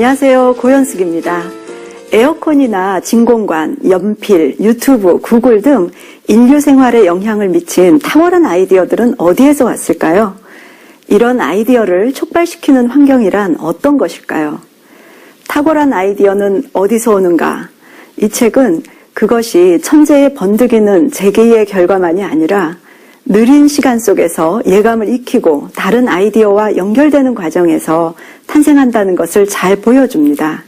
안녕하세요. 고현숙입니다. 에어컨이나 진공관, 연필, 유튜브, 구글 등 인류 생활에 영향을 미친 탁월한 아이디어들은 어디에서 왔을까요? 이런 아이디어를 촉발시키는 환경이란 어떤 것일까요? 탁월한 아이디어는 어디서 오는가? 이 책은 그것이 천재의 번득이는 재기의 결과만이 아니라 느린 시간 속에서 예감을 익히고 다른 아이디어와 연결되는 과정에서 탄생한다는 것을 잘 보여줍니다.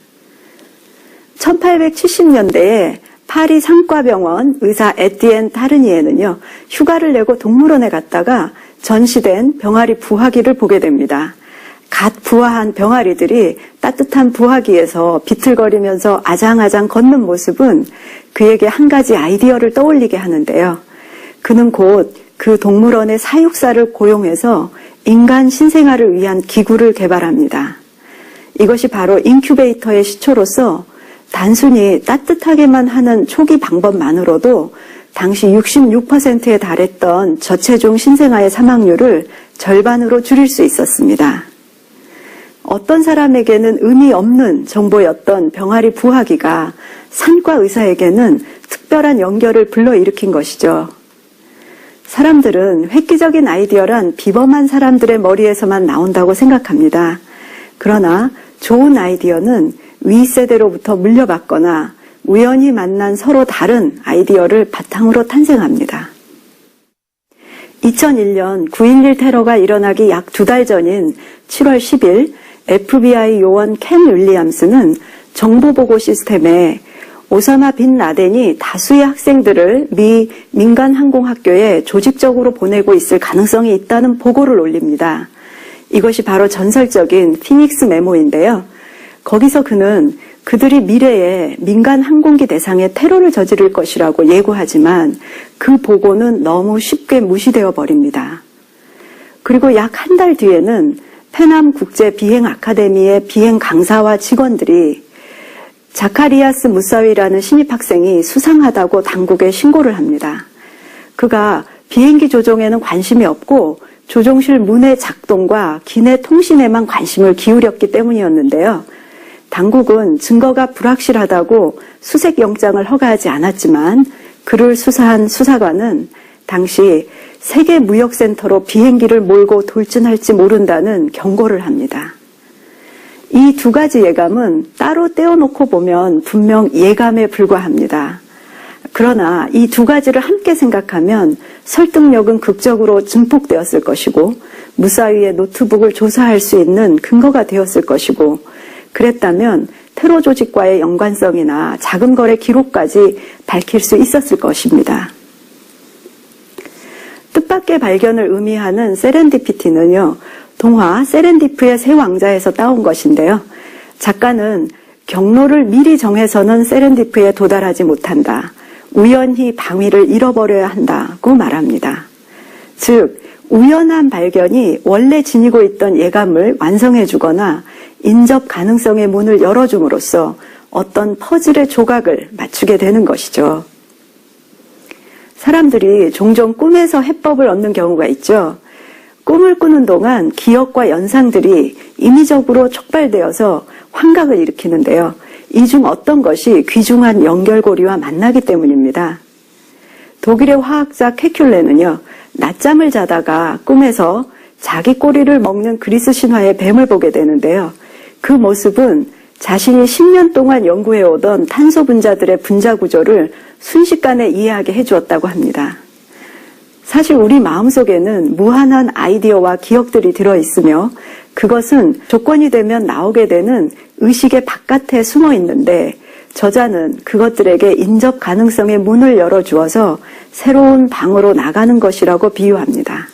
1870년대에 파리 상과병원 의사 에티엔 타르니에는요, 휴가를 내고 동물원에 갔다가 전시된 병아리 부화기를 보게 됩니다. 갓 부화한 병아리들이 따뜻한 부화기에서 비틀거리면서 아장아장 걷는 모습은 그에게 한 가지 아이디어를 떠올리게 하는데요. 그는 곧 그 동물원의 사육사를 고용해서 인간 신생아를 위한 기구를 개발합니다. 이것이 바로 인큐베이터의 시초로서 단순히 따뜻하게만 하는 초기 방법만으로도 당시 66%에 달했던 저체중 신생아의 사망률을 절반으로 줄일 수 있었습니다. 어떤 사람에게는 의미 없는 정보였던 병아리 부화기가 산과 의사에게는 특별한 연결을 불러일으킨 것이죠. 사람들은 획기적인 아이디어란 비범한 사람들의 머리에서만 나온다고 생각합니다. 그러나 좋은 아이디어는 윗세대로부터 물려받거나 우연히 만난 서로 다른 아이디어를 바탕으로 탄생합니다. 2001년 9.11 테러가 일어나기 약 2달 전인 7월 10일 FBI 요원 켄 윌리엄스는 정보보고 시스템에 오사마 빈 라덴이 다수의 학생들을 미 민간항공학교에 조직적으로 보내고 있을 가능성이 있다는 보고를 올립니다. 이것이 바로 전설적인 피닉스 메모인데요. 거기서 그는 그들이 미래에 민간 항공기 대상의 테러를 저지를 것이라고 예고하지만 그 보고는 너무 쉽게 무시되어 버립니다. 그리고 약 한 달 뒤에는 페남 국제 비행 아카데미의 비행 강사와 직원들이 자카리아스 무사위라는 신입 학생이 수상하다고 당국에 신고를 합니다. 그가 비행기 조종에는 관심이 없고 조종실 문의 작동과 기내 통신에만 관심을 기울였기 때문이었는데요. 당국은 증거가 불확실하다고 수색 영장을 허가하지 않았지만 그를 수사한 수사관은 당시 세계무역센터로 비행기를 몰고 돌진할지 모른다는 경고를 합니다. 이 두 가지 예감은 따로 떼어놓고 보면 분명 예감에 불과합니다. 그러나 이 두 가지를 함께 생각하면 설득력은 극적으로 증폭되었을 것이고 무사위의 노트북을 조사할 수 있는 근거가 되었을 것이고 그랬다면 테러 조직과의 연관성이나 자금 거래 기록까지 밝힐 수 있었을 것입니다. 뜻밖의 발견을 의미하는 세렌디피티는요, 동화 세렌디프의 새 왕자에서 따온 것인데요. 작가는 경로를 미리 정해서는 세렌디프에 도달하지 못한다. 우연히 방위를 잃어버려야 한다고 말합니다. 즉, 우연한 발견이 원래 지니고 있던 예감을 완성해주거나 인접 가능성의 문을 열어줌으로써 어떤 퍼즐의 조각을 맞추게 되는 것이죠. 사람들이 종종 꿈에서 해법을 얻는 경우가 있죠. 꿈을 꾸는 동안 기억과 연상들이 임의적으로 촉발되어서 환각을 일으키는데요. 이 중 어떤 것이 귀중한 연결고리와 만나기 때문입니다. 독일의 화학자 케큘레는요, 낮잠을 자다가 꿈에서 자기 꼬리를 먹는 그리스 신화의 뱀을 보게 되는데요. 그 모습은 자신이 10년 동안 연구해오던 탄소 분자들의 분자 구조를 순식간에 이해하게 해주었다고 합니다. 사실 우리 마음속에는 무한한 아이디어와 기억들이 들어있으며 그것은 조건이 되면 나오게 되는 의식의 바깥에 숨어 있는데 저자는 그것들에게 인접 가능성의 문을 열어주어서 새로운 방으로 나가는 것이라고 비유합니다.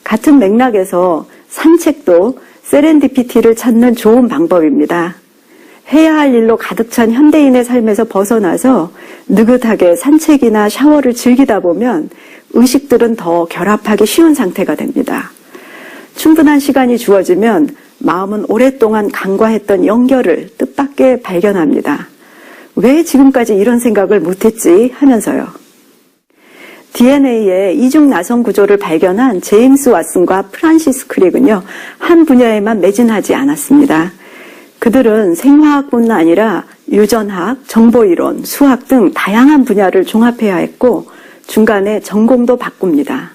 같은 맥락에서 산책도 세렌디피티를 찾는 좋은 방법입니다. 해야 할 일로 가득 찬 현대인의 삶에서 벗어나서 느긋하게 산책이나 샤워를 즐기다 보면 의식들은 더 결합하기 쉬운 상태가 됩니다. 충분한 시간이 주어지면 마음은 오랫동안 간과했던 연결을 뜻밖의 발견합니다. 왜 지금까지 이런 생각을 못했지 하면서요. DNA의 이중 나선 구조를 발견한 제임스 왓슨과 프란시스 크릭은요, 한 분야에만 매진하지 않았습니다. 그들은 생화학뿐 아니라 유전학, 정보이론, 수학 등 다양한 분야를 종합해야 했고 중간에 전공도 바꿉니다.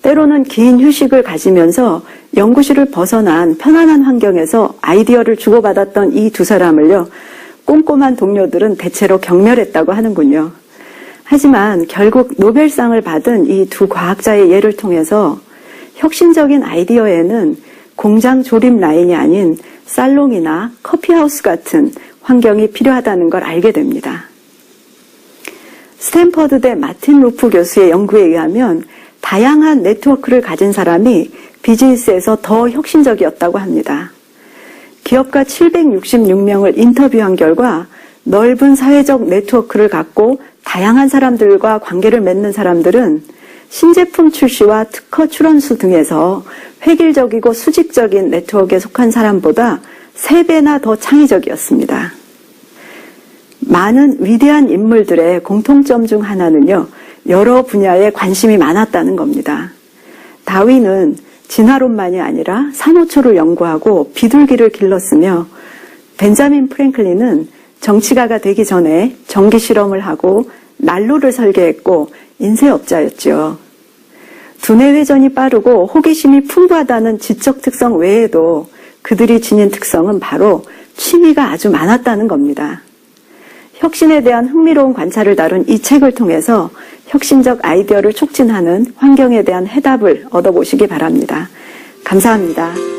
때로는 긴 휴식을 가지면서 연구실을 벗어난 편안한 환경에서 아이디어를 주고받았던 이 두 사람을요, 꼼꼼한 동료들은 대체로 경멸했다고 하는군요. 하지만 결국 노벨상을 받은 이 두 과학자의 예를 통해서 혁신적인 아이디어에는 공장 조립 라인이 아닌 살롱이나 커피하우스 같은 환경이 필요하다는 걸 알게 됩니다. 스탠퍼드대 마틴 루프 교수의 연구에 의하면 다양한 네트워크를 가진 사람이 비즈니스에서 더 혁신적이었다고 합니다. 기업가 766명을 인터뷰한 결과 넓은 사회적 네트워크를 갖고 다양한 사람들과 관계를 맺는 사람들은 신제품 출시와 특허 출원수 등에서 획일적이고 수직적인 네트워크에 속한 사람보다 3배나 더 창의적이었습니다. 많은 위대한 인물들의 공통점 중 하나는요, 여러 분야에 관심이 많았다는 겁니다. 다윈은 진화론만이 아니라 산호초를 연구하고 비둘기를 길렀으며 벤자민 프랭클린은 정치가가 되기 전에 전기 실험을 하고 난로를 설계했고 인쇄업자였죠. 두뇌 회전이 빠르고 호기심이 풍부하다는 지적 특성 외에도 그들이 지닌 특성은 바로 취미가 아주 많았다는 겁니다. 혁신에 대한 흥미로운 관찰을 다룬 이 책을 통해서 혁신적 아이디어를 촉진하는 환경에 대한 해답을 얻어보시기 바랍니다. 감사합니다.